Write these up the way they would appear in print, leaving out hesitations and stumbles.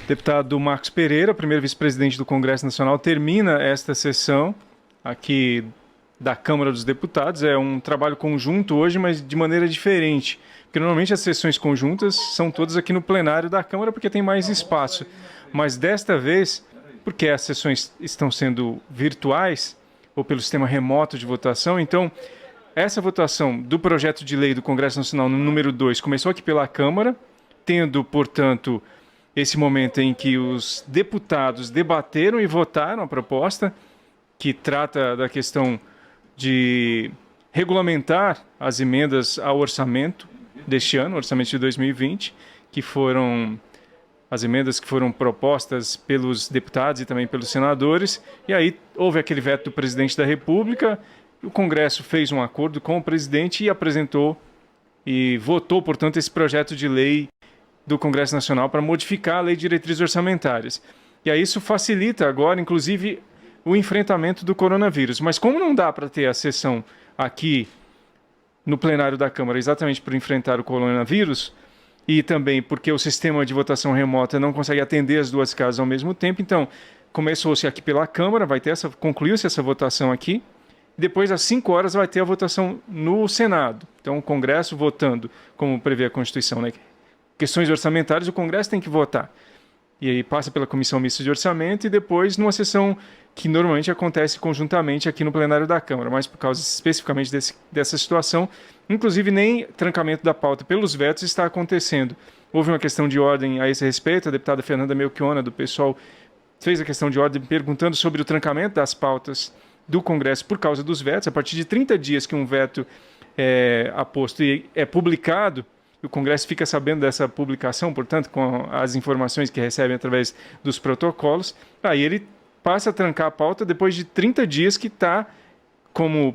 Deputado Marcos Pereira, primeiro vice-presidente do Congresso Nacional, termina esta sessão aqui da Câmara dos Deputados. É um trabalho conjunto hoje, mas de maneira diferente. Porque normalmente as sessões conjuntas são todas aqui no plenário da Câmara porque tem mais espaço. Mas desta vez, porque as sessões estão sendo virtuais ou pelo sistema remoto de votação, então essa votação do projeto de lei do Congresso Nacional no número 2 começou aqui pela Câmara, tendo, portanto, esse momento em que os deputados debateram e votaram a proposta, que trata da questão de regulamentar as emendas ao orçamento deste ano, orçamento de 2020, que foram as emendas que foram propostas pelos deputados e também pelos senadores. E aí houve aquele veto do presidente da República, o Congresso fez um acordo com o presidente e apresentou e votou, portanto, esse projeto de lei do Congresso Nacional para modificar a Lei de Diretrizes Orçamentárias. E aí isso facilita agora, inclusive, o enfrentamento do coronavírus. Mas como não dá para ter a sessão aqui no plenário da Câmara exatamente para enfrentar o coronavírus, e também porque o sistema de votação remota não consegue atender as duas casas ao mesmo tempo, então começou-se aqui pela Câmara, concluiu-se essa votação aqui, depois às 5 horas vai ter a votação no Senado. Então o Congresso votando, como prevê a Constituição, né? Questões orçamentárias, o Congresso tem que votar. E aí passa pela Comissão Mista de Orçamento e depois numa sessão que normalmente acontece conjuntamente aqui no plenário da Câmara, mas por causa especificamente dessa situação, inclusive nem trancamento da pauta pelos vetos está acontecendo. Houve uma questão de ordem a esse respeito, a deputada Fernanda Melchiona, do PSOL, fez a questão de ordem perguntando sobre o trancamento das pautas do Congresso por causa dos vetos. A partir de 30 dias que um veto é aposto e é publicado, o Congresso fica sabendo dessa publicação, portanto, com as informações que recebem através dos protocolos, aí ele passa a trancar a pauta depois de 30 dias que está como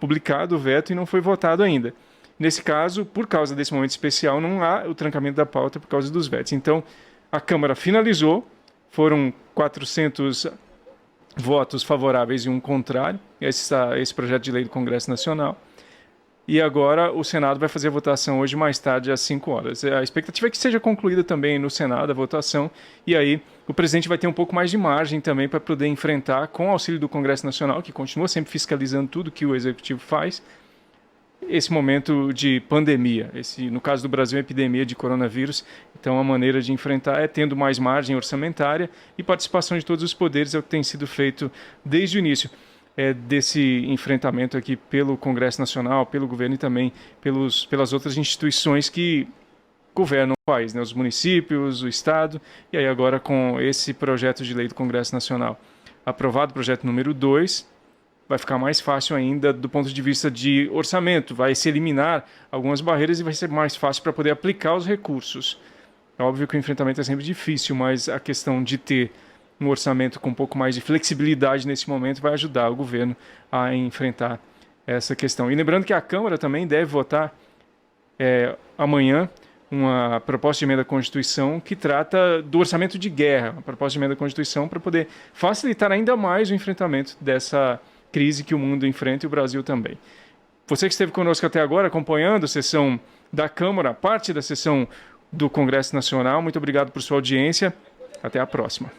publicado o veto e não foi votado ainda. Nesse caso, por causa desse momento especial, não há o trancamento da pauta por causa dos vetos. Então, a Câmara finalizou, foram 400 votos favoráveis e um contrário a esse projeto de lei do Congresso Nacional. E agora o Senado vai fazer a votação hoje mais tarde, às 5 horas. A expectativa é que seja concluída também no Senado a votação, e aí o presidente vai ter um pouco mais de margem também para poder enfrentar, com o auxílio do Congresso Nacional, que continua sempre fiscalizando tudo que o Executivo faz, esse momento de pandemia. No caso do Brasil, a epidemia de coronavírus. Então a maneira de enfrentar é tendo mais margem orçamentária e participação de todos os poderes, é o que tem sido feito desde o início. Desse enfrentamento aqui pelo Congresso Nacional, pelo governo e também pelas outras instituições que governam o país, né? Os municípios, o Estado, e aí agora com esse projeto de lei do Congresso Nacional aprovado, projeto número 2, vai ficar mais fácil ainda do ponto de vista de orçamento, vai se eliminar algumas barreiras e vai ser mais fácil para poder aplicar os recursos. É óbvio que o enfrentamento é sempre difícil, mas a questão de ter um orçamento com um pouco mais de flexibilidade nesse momento vai ajudar o governo a enfrentar essa questão. E lembrando que a Câmara também deve votar amanhã uma proposta de emenda à Constituição que trata do orçamento de guerra, uma proposta de emenda à Constituição para poder facilitar ainda mais o enfrentamento dessa crise que o mundo enfrenta e o Brasil também. Você que esteve conosco até agora, acompanhando a sessão da Câmara, parte da sessão do Congresso Nacional, muito obrigado por sua audiência. Até a próxima.